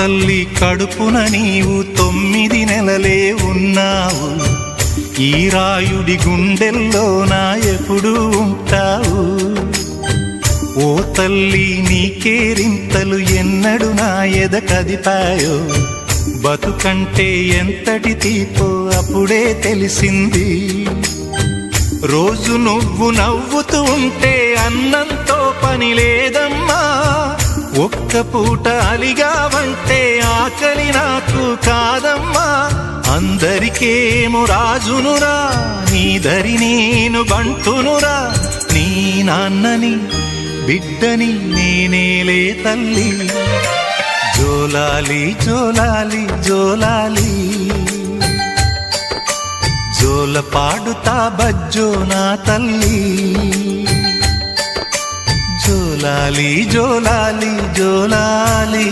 తల్లి కడుపున నీవు 9 నెలలే ఉన్నావు. ఈ రాయుడి గుండెల్లో నా ఎప్పుడు ఉంటావు. ఓ తల్లి నీకేరింతలు ఎన్నడు నా ఎద కదిపాయో. బతుకంటే ఎంతటి తీపో అప్పుడే తెలిసింది. రోజు నువ్వు నవ్వుతూ ఉంటే అన్నంతో పని లేదమ్మా. ఒక్క పూట అలిగావంటే ఆకలి నాకు కాదమ్మా. అందరికేమో రాజునురా, నీ దరి నేను బంటునురా. నీ నాన్నని బిడ్డని నేనేలే తల్లి. జోలాలి జోలాలి జోలాలి, జోల పాడుతా బజ్జో నా తల్లి. జోలాలి జోలాలి జోలాలి.